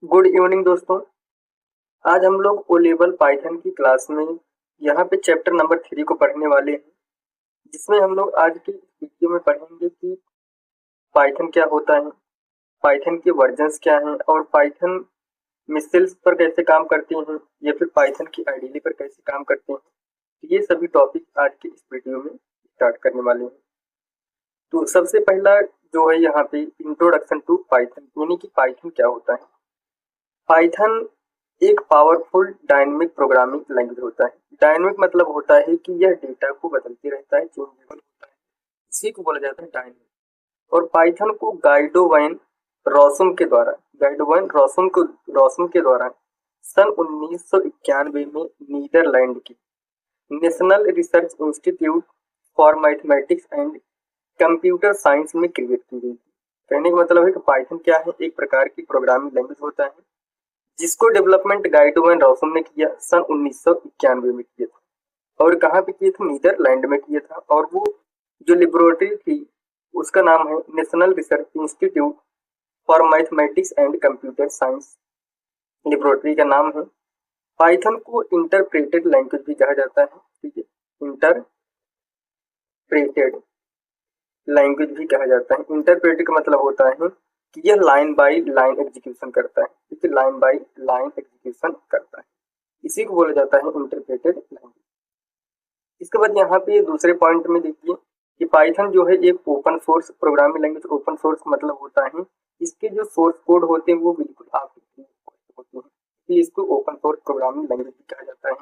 Good evening दोस्तों। आज हम लोग ओ लेवल पाइथन की क्लास में यहाँ पे चैप्टर नंबर 3 को पढ़ने वाले हैं, जिसमें हम लोग आज के वीडियो में पढ़ेंगे कि पाइथन क्या होता है, पाइथन के वर्जन्स क्या हैं और पाइथन मिसेल्स पर कैसे काम करते हैं या फिर पाइथन की आइडियली पर कैसे काम करते हैं। तो ये सभी टॉपिक आज के इस वीडियो में स्टार्ट करने वाले हैं। तो सबसे पहला जो है यहाँ पे इंट्रोडक्शन टू पाइथन, यानी कि पाइथन क्या होता है। पाइथन एक पावरफुल डायनेमिक प्रोग्रामिंग लैंग्वेज होता है। डायनेमिक मतलब होता है कि यह डेटा को बदलते रहता है, चेंजेबल होता है, इसी को बोला जाता है डायनेमिक। और पाइथन को गाइडो वाइन रॉसम के द्वारा सन 1991 में नीदरलैंड की national research institute for mathematics and computer science में क्रिएट की गई थी। कहने का मतलब है कि पाइथन क्या है, एक प्रकार की प्रोग्रामिंग लैंग्वेज होता है जिसको डेवलपमेंट गाइडो एंड रॉसम ने किया सन 1991 में किया था। और कहाँ पे किया था? नीदरलैंड में किया था। और वो जो लेबोरेटरी थी उसका नाम है national research institute for mathematics and computer science, laboratory का नाम है। पाइथन को इंटरप्रेटेड लैंग्वेज भी कहा जाता है, ठीक है, इंटरप्रेटेड लैंग्वेज भी कहा जाता है। इंटरप्रेटेड का मतलब होता है कि यह लाइन बाय लाइन एग्जीक्यूशन करता है, ठीक है, लाइन बाय लाइन एग्जीक्यूशन करता है, इसी को बोला जाता है इंटरप्रेटेड लैंग्वेज। इसके बाद यहाँ पे दूसरे पॉइंट में देखिए कि पाइथन जो है एक open source programming language. Open source मतलब होता है इसके जो सोर्स कोड होते हैं वो बिल्कुल आपके होते हैं, इसलिए इसको ओपन सोर्स प्रोग्रामिंग लैंग्वेज भी कहा जाता है।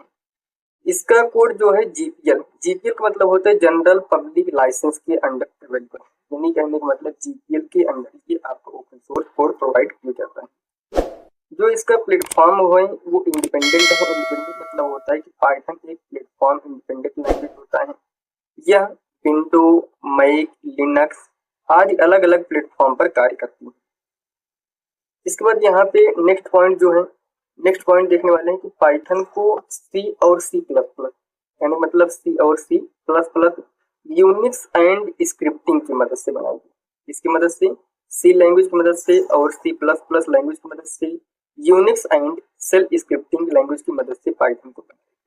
इसका कोड जो है जीपीएल का मतलब होता है जनरल पब्लिक लाइसेंस के अंडर अवेलेबल, यानी कहने का मतलब जीपीएल के अंदर ही आपको ओपन सोर्स कोड प्रोवाइड किया जाता है। जो इसका प्लेटफॉर्म है वो इंडिपेंडेंट है। इंडिपेंडेंट मतलब होता है कि पाइथन एक प्लेटफॉर्म इंडिपेंडेंट लैंग्वेज होता है। यह विंडो, मैक, लिनक्स आदि अलग अलग प्लेटफॉर्म पर कार्य करती है। इसके बाद यहाँ पे नेक्स्ट पॉइंट देखने वाले हैं कि पाइथन को सी और सी प्लस प्लस, यानी मतलब सी और C plus plus Unix and scripting की मदद से बनाई गई। इसकी मदद से सी लैंग्वेज की मदद से और सी प्लस प्लस लैंग्वेज की मदद से Unix and shell scripting language की मदद से पाइथन को बनाया।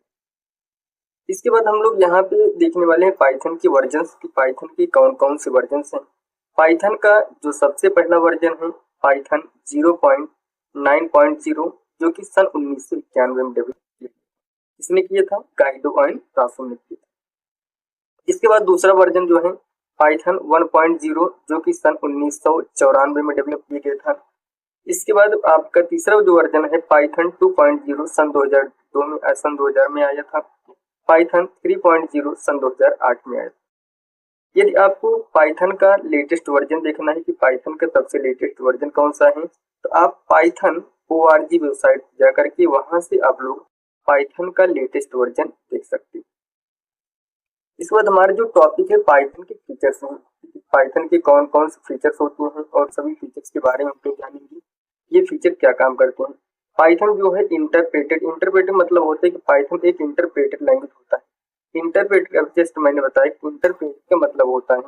इसके बाद हम लोग यहाँ पे देखने वाले हैं पाइथन की वर्जन्स की, पाइथन की कौन कौन से वर्जन्स हैं। पाइथन का जो सबसे पहला वर्जन है पाइथन 0.9.0, जो कि सन 1991 में डेवलप किया, इसने किया था गाइडो एंड रॉसम ने किया था। इसके बाद दूसरा वर्जन जो है पाइथन 1.0, जो कि सन 1994 में डेवलप किया गया था। इसके बाद आपका तीसरा जो वर्जन है पाइथन 2.0 सन 2000 में आया था। पाइथन 3.0 सन 2008 में आया था। यदि आपको पाइथन का लेटेस्ट वर्जन देखना है कि पाइथन का सबसे लेटेस्ट वर्जन कौन सा है, तो आप पाइथन ORG वेबसाइट जाकर के वहां से आप लोग पाइथन का लेटेस्ट वर्जन देख सकते हैं। इसके बाद हमारे जो टॉपिक है पाइथन के फीचर्स हैं, पाइथन के कौन कौन से फीचर्स होते हैं और सभी फीचर्स के बारे में हम लोग जानेंगे। ये फीचर क्या काम करते हैं। पाइथन जो है इंटरप्रेटेड मतलब होता है कि पाइथन एक इंटरप्रेटेड लैंग्वेज होता है। इंटरप्रेटेड जस्ट मैंने बताया कि इंटरप्रेटेड का मतलब होता है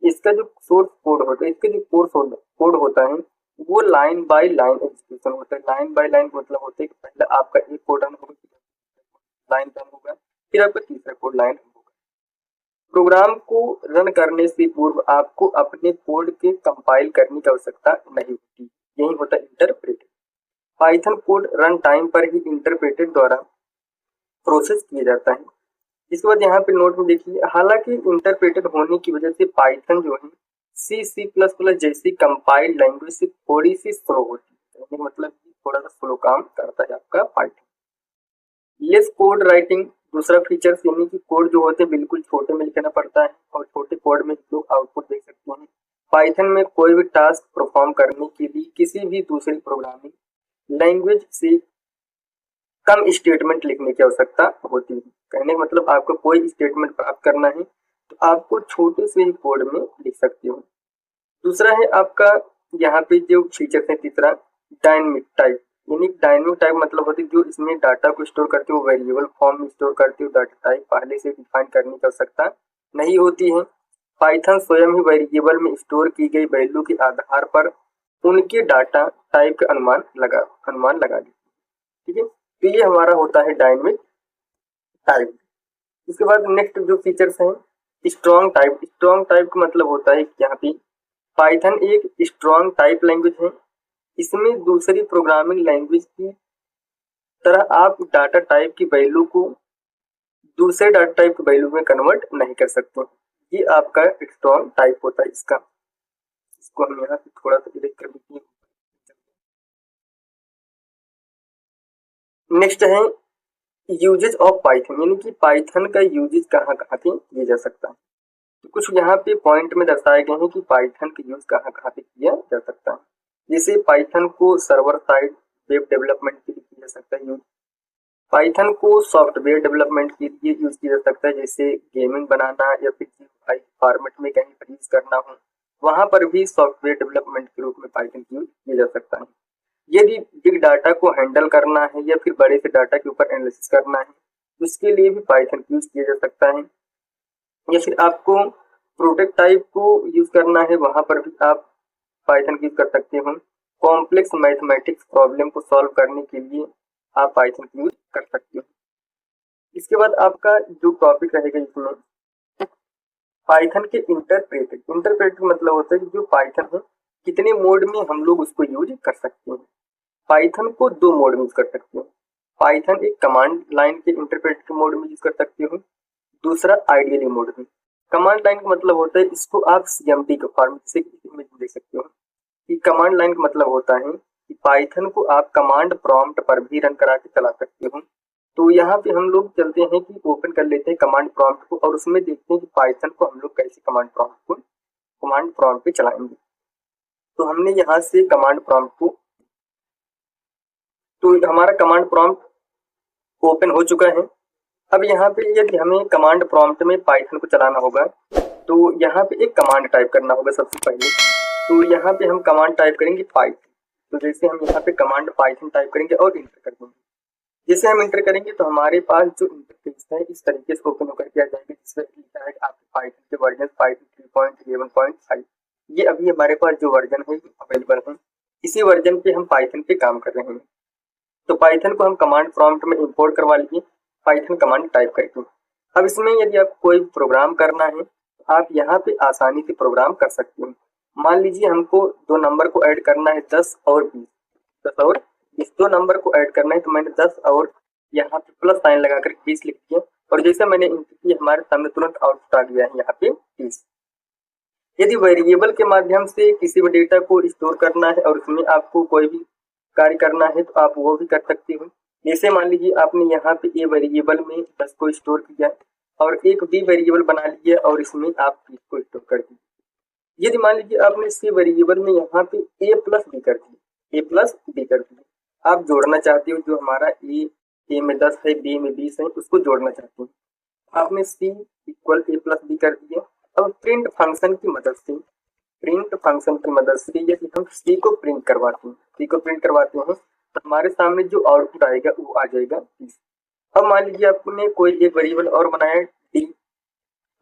इसका जो सोर्स कोड होता है, इसका जो कोड होता है वो लाइन बाय लाइन एग्जीक्यूशन होता है। लाइन बाय लाइन मतलब होता है कि पहले आपका एक कोड रन होगा, लाइन रन होगा, फिर आपका तीसरा कोड लाइन रन होगा। प्रोग्राम को रन करने से पूर्व आपको अपने कोड के कंपाइल करने की आवश्यकता नहीं होती, यही होता है interpreted. Python code run time पर ही इंटरप्रेटेड द्वारा प्रोसेस किया जाता है। इसके बाद यहाँ पे नोट में देखिए, हालांकि इंटरप्रेटेड होने की वजह से पाइथन जो है सी प्लस प्लस जैसी कंपाइल्ड लैंग्वेज से थोड़ी सी स्लो होती है, मतलब थोड़ा सा स्लो काम करता है आपका पाइथन। लेस कोड राइटिंग दूसरा फीचर, यानी कि कोड जो होते हैं बिल्कुल छोटे में लिखना पड़ता है और छोटे कोड में लोग आउटपुट देख सकते हैं। पाइथन में कोई भी टास्क परफॉर्म करने के लिए किसी भी दूसरी प्रोग्रामिंग लैंग्वेज से कम स्टेटमेंट लिखने की आवश्यकता होती है। कहने का मतलब आपको कोई स्टेटमेंट प्राप्त करना है तो आपको छोटे से ही कोड में लिख सकते हो। दूसरा है आपका यहाँ पे जो फीचर है तीसरा, डायनेमिक टाइप, यानी डायनेमिक टाइप मतलब होती है जो इसमें डाटा को स्टोर करते हो वेरिएबल फॉर्म में स्टोर करते हो। डाटा टाइप पहले से डिफाइन करने की आवश्यकता नहीं होती है। पाइथन स्वयं ही वेरिएबल में स्टोर की गई वैल्यू के आधार पर उनके डाटा टाइप का अनुमान लगा ली। ठीक है, तो ये हमारा होता है डायनेमिक टाइप। इसके बाद नेक्स्ट जो फीचर्स हैं, स्ट्रॉन्ग टाइप। स्ट्रॉन्ग टाइप का मतलब होता है कि यहाँ पे पाइथन एक स्ट्रॉन्ग टाइप लैंग्वेज है। इसमें दूसरी प्रोग्रामिंग लैंग्वेज की तरह आप डाटा टाइप की वैल्यू को दूसरे डाटा टाइप की वैल्यू में कन्वर्ट नहीं कर सकते। ये आपका स्ट्रॉन्ग टाइप होता है इसका। इसको हम यहाँ पे थोड़ा सा डिलीट कर देंगे। नेक्स्ट है यूजेज ऑफ पाइथन, यानी कि पाइथन का यूजेज कहाँ कहाँ पे किया जा सकता है। तो कुछ यहाँ पे पॉइंट में दर्शाए गए हैं कि पाइथन का यूज कहाँ कहाँ पे किया जा सकता है। जैसे पाइथन को सर्वर साइड वेब डेवलपमेंट के लिए किया जा सकता है यूज। पाइथन को सॉफ्टवेयर डेवलपमेंट के लिए यूज किया जा सकता है, जैसे गेमिंग बनाना या फिर फॉर्मेट में कहीं पर यूज करना हो, वहां पर भी सॉफ्टवेयर डेवलपमेंट के रूप में पाइथन यूज किया जा सकता है। यदि बिग डाटा को हैंडल करना है या फिर बड़े से डाटा के ऊपर एनालिसिस करना है, उसके लिए भी पाइथन यूज किया जा सकता है। या फिर आपको प्रोडक्ट टाइप को यूज करना है, वहां पर भी आप पाइथन यूज कर सकते हो। कॉम्प्लेक्स मैथमेटिक्स प्रॉब्लम को सॉल्व करने के लिए आप पाइथन यूज कर सकते हो। इसके बाद आपका जो टॉपिक रहेगा इसमें पाइथन के इंटरप्रेटर। इंटरप्रेटर मतलब होता है कि जो पाइथन है कितने मोड में हम लोग उसको यूज कर सकते हैं। पाइथन को दो मोड में यूज कर सकते हो। पाइथन एक कमांड लाइन के इंटरप्रेटर के मोड में यूज कर सकते हो, दूसरा आइडियली मोड में। कमांड लाइन का मतलब होता है, इसको आप सीएमडी के फॉर्मेट से इमेज देख सकते हो कि कमांड लाइन का मतलब होता है कि पाइथन को आप कमांड प्रॉम्प्ट पर भी रन करा के चला सकते हो। तो यहाँ पे हम लोग चलते हैं कि ओपन कर लेते हैं कमांड प्रॉम्प्ट को और उसमें देखते हैं कि पाइथन को हम लोग कैसे कमांड प्रॉम्प्ट पे चलाएंगे। तो हमने यहाँ से कमांड प्रॉम्प्ट को, तो हमारा कमांड प्रॉम्प्ट ओपन हो चुका है। अब यहाँ पे यदि हमें कमांड प्रॉम्प्ट में पाइथन को चलाना होगा तो यहाँ पे एक कमांड टाइप करना होगा सबसे पहले। तो यहाँ पे हम कमांड टाइप करेंगे पाइथन। तो जैसे हम यहाँ पे कमांड पाइथन टाइप करेंगे और इंटर कर देंगे। जैसे हम इंटर करेंगे तो हमारे पास जो इंटरफेस है इस तरीके से ओपन होकर के आ जाएगा, जिसमें लिखा है आपके पाइथन के वर्जन पाइथन 3.11.5। ये अभी हमारे पास जो वर्जन है अवेलेबल है, इसी वर्जन पे हम पाइथन पे काम कर रहे हैं। तो पाइथन को हम कमांड प्रॉम्प्ट में इंपोर्ट करवा लीजिए, पाइथन कमांड टाइप करके। अब इसमें यदि आप कोई प्रोग्राम करना है तो आप यहाँ पे आसानी से प्रोग्राम कर सकते हैं। मान लीजिए हमको दो नंबर को ऐड करना है 10 और 20, 10 और इस दो नंबर को ऐड करना है, तो मैंने 10 और यहाँ पे प्लस साइन लगाकर 20 लिख दिया और जैसे मैंने इंटर किया हमारे सामने तुरंत आउटपुट आ गया है यहाँ पे 20। यदि वेरिएबल के माध्यम से किसी भी डेटा को स्टोर करना है और उसमें आपको कोई भी कार्य करना है तो आप वो भी कर सकते हो। जैसे मान लीजिए आपने यहाँ पे ए वेरिएबल में 10 को स्टोर किया और एक बी वेरिएबल बना लिया और इसमें आप 20 को स्टोर कर दिए। यदि मान लीजिए आपने सी वेरिएबल में यहाँ पे ए प्लस बी कर दिया, आप जोड़ना चाहते हो, जो हमारा ए में 10 है, बी में 20 है, उसको जोड़ना चाहते हो, आपने सी इक्वल ए प्लस बी कर दिया। अब प्रिंट फंक्शन की मदद से यदि हम सी को प्रिंट करवाते हैं तो हमारे सामने जो आउटपुट आएगा वो आ जाएगा 20। अब मान लीजिए आपने कोई एक वेरिएबल और बनाया डी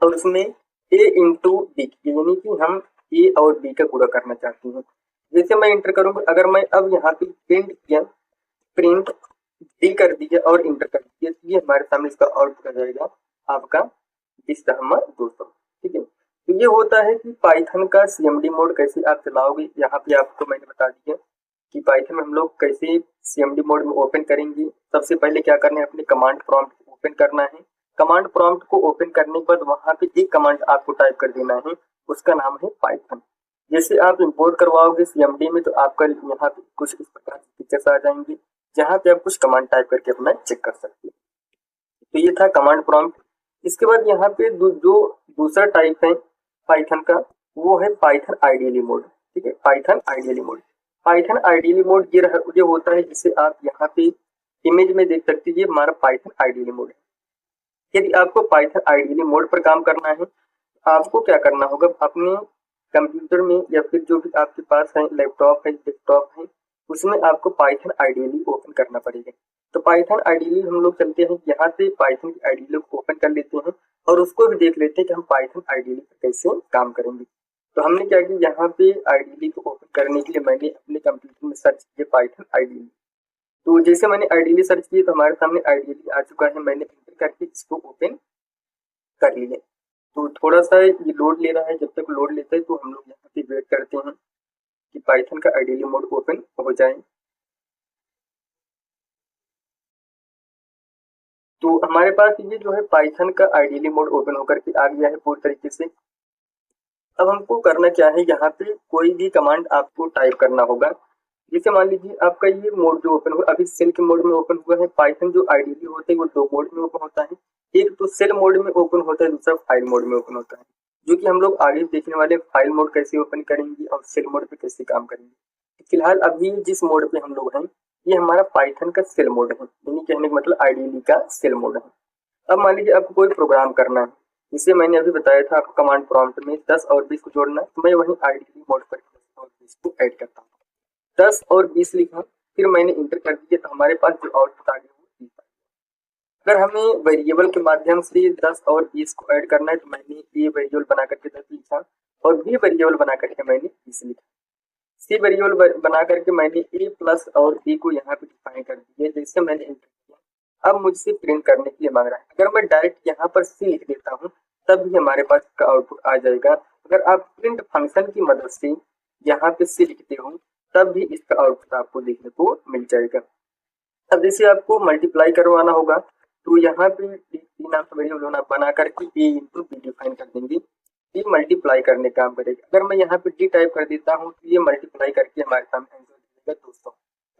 और उसमें ए इंटू बी, यानी कि हम ए और बी का गुणा करना चाहते हैं। जैसे मैं इंटर करूंगा, अगर मैं अब यहाँ पे प्रिंट डी कर दिया और इंटर कर दिया, ये हमारे सामने इसका आउटपुट आ जाएगा आपका 20,200। ठीक है, तो ये होता है कि पाइथन का सीएमडी मोड कैसे आप चलाओगे। यहाँ पे आपको मैंने बता दिया कि पाइथन में हम लोग कैसे सीएमडी मोड में ओपन करेंगे। सबसे पहले क्या करना है, अपने कमांड प्रॉम्प्ट ओपन करना है। कमांड प्रॉम्प्ट को ओपन करने के बाद वहां पे एक कमांड आपको टाइप कर देना है, उसका नाम है पाइथन। जैसे आप इंपोर्ट करवाओगे सीएमडी में तो आपका यहाँ पे कुछ इस प्रकार के फीचर्स आ जाएंगे, जहाँ पे आप कुछ कमांड टाइप करके अपना चेक कर सकते हैं। तो ये था कमांड प्रॉम्प्ट। इसके बाद यहाँ पे जो दूसरा टाइप है पाइथन का, वो है पाइथन आइडियली मोड। ठीक है, पाइथन आइडियली मोड ये होता है, जिसे आप यहाँ पे इमेज में देख सकते हैं, ये हमारा पाइथन आइडियली मोड है। यदि आपको पाइथन आइडियली मोड पर काम करना है, आपको क्या करना होगा, अपने कंप्यूटर में या फिर जो भी आपके पास है, लैपटॉप है, डेस्कटॉप है, उसमें आपको पाइथन आइडियली ओपन करना पड़ेगा। तो पाइथन आइडियली हम लोग चलते हैं, यहाँ से पाइथन की आइडियली को ओपन कर लेते हैं और उसको भी देख लेते हैं कि हम पाइथन आइडियली कैसे काम करेंगे। तो हमने क्या किया, यहाँ पे आईडीली को ओपन करने के लिए मैंने अपने कंप्यूटर में सर्च किया पाइथन आईडीली। तो जैसे मैंने आईडीली सर्च किया तो हमारे सामने आईडीली आ चुका है, मैंने एंटर करके इसको ओपन कर लिया। तो थोड़ा सा ये लोड ले रहा है, जब तक लोड लेता है तो हम लोग यहाँ पे वेट करते हैं कि पाइथन का आईडीली मोड ओपन हो जाए। तो हमारे पास ये जो है पाइथन का आईडीली मोड ओपन होकर के आ गया है पूरी तरीके से। अब हमको करना क्या है, यहाँ पे कोई भी कमांड आपको टाइप करना होगा। जैसे मान लीजिए आपका ये मोड जो ओपन हुआ, अभी सेल के मोड में ओपन हुआ है। पाइथन जो आईडीली होते हैं वो दो मोड में ओपन होता है, एक तो सेल मोड में ओपन होता है, दूसरा फाइल मोड में ओपन होता है, जो कि हम लोग आगे देखने वाले फाइल मोड कैसे ओपन करेंगे और सेल मोड पे कैसे काम करेंगे। फिलहाल अभी जिस मोड पे हम लोग हैं ये हमारा पाइथन का सेल मोड है, यानी कहने का मतलब आईडीली का सेल मोड है। अब मान लीजिए आपको कोई प्रोग्राम करना है, जिसे मैंने अभी बताया था आपको कमांड प्रॉम्प्ट में 10 और 20 को जोड़ना है, तो मैं वहीं आईडीली मोड पर 10 और 20 को ऐड करता हूँ। 10 और 20 लिखा, फिर मैंने इंटर कर दिया, तो हमारे पास जो आउटपुट आ गया वो 20 आ गया। अगर हमें वेरिएबल के माध्यम से 10 और 20 को ऐड करना है तो मैंने ए वेरिएबल बना करके 10 लिखा और बी वेरिएबल बना करके मैंने 20 लिखा। सी वेरिएबल बना करके मैंने ए प्लस और बी को यहाँ पे डिफाइन कर दिया। जैसे मैंने इंटर किया, अब मुझसे प्रिंट करने के लिए मांग रहा है। अगर मैं डायरेक्ट यहाँ पर सी लिख देता हूँ तब भी हमारे पास इसका आउटपुट आ जाएगा। अगर आप प्रिंट फंक्शन की मदद से यहाँ पे सी लिखते हो तब भी इसका आउटपुट आपको देखने को मिल जाएगा। अब जैसे आपको मल्टीप्लाई करवाना होगा तो यहाँ पे डी नाम का वेरिएबल बना करके ए इंटू बी डिफाइन कर देंगे, ये मल्टीप्लाई करने काम करेगा। अगर मैं यहाँ पे डी टाइप कर देता हूँ तो ये मल्टीप्लाई करके हमारे सामने आंसर देगा 200।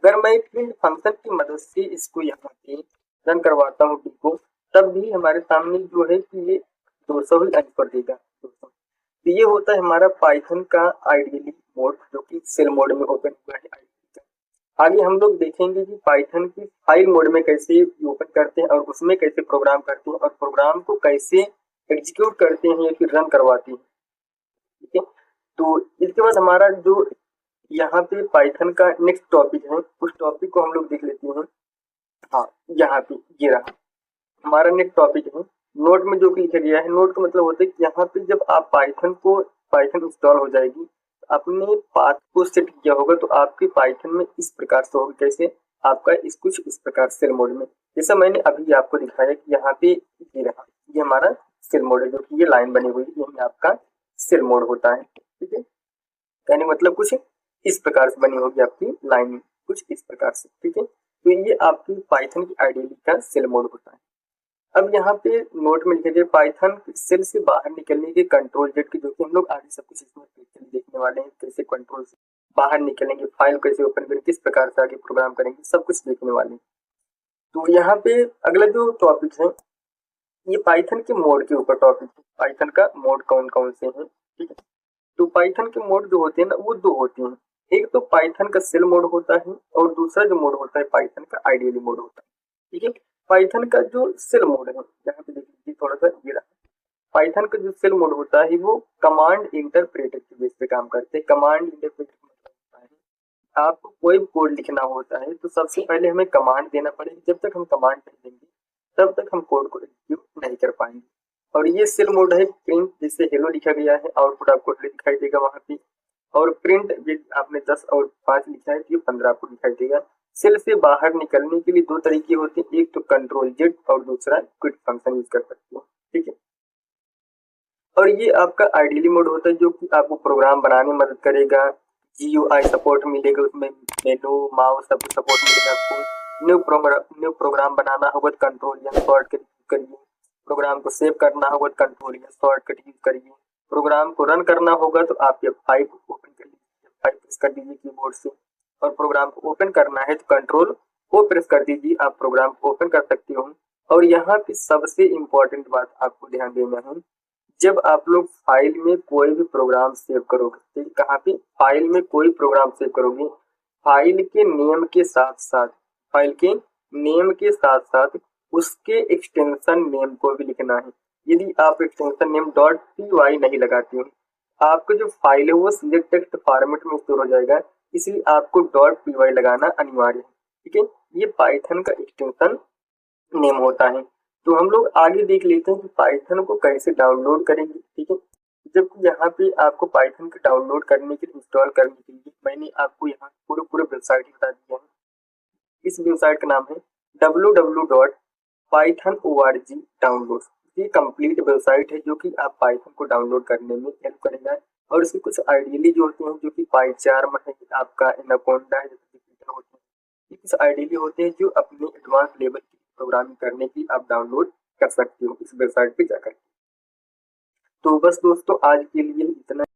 अगर मैं प्रिंट फंक्शन की मदद से इसको यहाँ पे रन करवाता हूँ डी को, तब भी हमारे सामने जो है कि ये 200 ही आंसर देगा 200। तो ये होता है हमारा पाइथन का आईडीली मोड, जो कि सेल मोड में ओपन हुआ है आईडीली का। आगे हम लोग देखेंगे कि पाइथन की फाइल मोड में कैसे ओपन करते हैं और उसमें कैसे प्रोग्राम करते हैं और प्रोग्राम को कैसे एग्जीक्यूट करते हैं या फिर रन करवाते हैं। ठीक है, तो इसके बाद हमारा जो यहाँ पे पाइथन का नेक्स्ट टॉपिक है, उस टॉपिक को हम लोग देख लेते हैं। हाँ, यहाँ पे ये रहा हमारा नेक्स्ट टॉपिक है। नोट में जो कि लिखा गया है, नोट का मतलब होता है कि यहाँ पे जब आप पाइथन इंस्टॉल हो जाएगी तो अपने पाथ को सेट किया होगा तो आपके पाइथन में इस प्रकार से होगा। कैसे आपका कुछ इस प्रकार सेल मोड में, जैसा मैंने अभी आपको दिखाया कि यहाँ पे ये रहा, ये हमारा सेल मोड है, जो कि ये लाइन बनी हुई है, यही आपका सेल मोड होता है। ठीक है, यानी मतलब कुछ इस प्रकार से बनी होगी आपकी लाइन, कुछ इस प्रकार से। ठीक है, तो ये आपकी पाइथन की आईडीली का सेल मोड होता है। अब यहाँ पे नोट में लिखे गए पाइथन सेल से बाहर निकलने के कंट्रोल जेड की, जो कि हम लोग आगे सब कुछ इसमें देखने वाले हैं, कैसे कंट्रोल से बाहर निकलेंगे, फाइल कैसे ओपन करेंगे, किस प्रकार से आगे प्रोग्राम करेंगे, सब कुछ देखने वाले हैं। तो यहाँ पे अगला जो टॉपिक है ये पाइथन के मोड के ऊपर टॉपिक है, पाइथन का मोड कौन कौन से हैं। ठीक है, तो पाइथन के मोड जो होते हैं ना वो दो होते हैं, एक तो पाइथन का सेल मोड होता है और दूसरा जो मोड होता है पाइथन का आईडीली मोड होता है। ठीक है, पाइथन का जो सेल मोड है यहाँ पे देख लीजिए थोड़ा सा, ये रहा पाइथन का जो सेल मोड होता है वो कमांड इंटरप्रेटर के बेस पे काम करते हैं। कमांड इंटरप्रेटर मतलब होता है आपको कोई कोड लिखना होता है तो सबसे पहले हमें कमांड देना पड़ेगा, जब तक हम कमांड नहीं देंगे तब तक हम कोड को एग्जीक्यूट नहीं कर पाएंगे। और ये सेल मोड है प्रिंट, जिससे हेलो लिखा गया है, आउटपुट आपको दिखाई देगा वहां पे। और प्रिंट आपने 10 और 5 लिखा है तो ये 15 आपको दिखाई देगा। सेल से बाहर निकलने के लिए दो तरीके होते हैं, एक तो कंट्रोल जेड और दूसरा क्विट फंक्शन यूज कर सकते हो। ठीक है, और ये आपका आईडीली मोड होता है जो कि आपको प्रोग्राम बनाने में मदद करेगा। GUI सपोर्ट मिलेगा, उसमें मेनू माउस सब कुछ सपोर्ट मिलेगा आपको। न्यू प्रोग्राम बनाना होगा तो कंट्रोल या शॉर्टकट यूज करिए, प्रोग्राम को सेव करना होगा तो कंट्रोल या शॉर्टकट यूज करिए, प्रोग्राम को रन करना होगा तो आप F5 ओपन कर लीजिए, F5 प्रेस कर दीजिए कीबोर्ड से, और प्रोग्राम को ओपन करना है तो कंट्रोल को प्रेस कर दीजिए, आप प्रोग्राम को ओपन कर सकते हो। और यहाँ पे सबसे इम्पोर्टेंट बात आपको ध्यान देना है, जब आप लोग फाइल में कोई भी प्रोग्राम सेव करोगे, कहाँ पे फाइल में कोई प्रोग्राम सेव करोगे, फाइल के नेम के साथ साथ फाइल के नेम के साथ साथ उसके एक्सटेंशन नेम को भी लिखना है। यदि आप एक्सटेंशन नेम .py नहीं लगाते हो, आपका जो फाइल है वो सीधे टेक्स्ट फॉर्मेट में स्टोर हो जाएगा, इसलिए आपको .py लगाना अनिवार्य है। ठीक है, ये पाइथन का एक्सटेंशन नेम होता है। तो हम लोग आगे देख लेते हैं कि पाइथन को कैसे डाउनलोड करेंगे। ठीक है, जबकि यहाँ पे आपको पाइथन को डाउनलोड करने के लिए, इंस्टॉल करने के लिए मैंने आपको यहाँ पूरे वेबसाइट बता दिया है। इस वेबसाइट का नाम है www.python.org डाउनलोड। ये कंप्लीट वेबसाइट है जो कि आप पाइथन को डाउनलोड करने में हेल्प करेगा। और इसके कुछ आइडियली जो होते हैं, जो कि पाइचार्म है, आपका एनाकोंडा है, होते हैं, ये कुछ आइडियली होते हैं जो अपने एडवांस लेवल की प्रोग्रामिंग करने की आप डाउनलोड कर सकते हो इस वेबसाइट पे जाकर। तो बस दोस्तों आज के लिए इतना।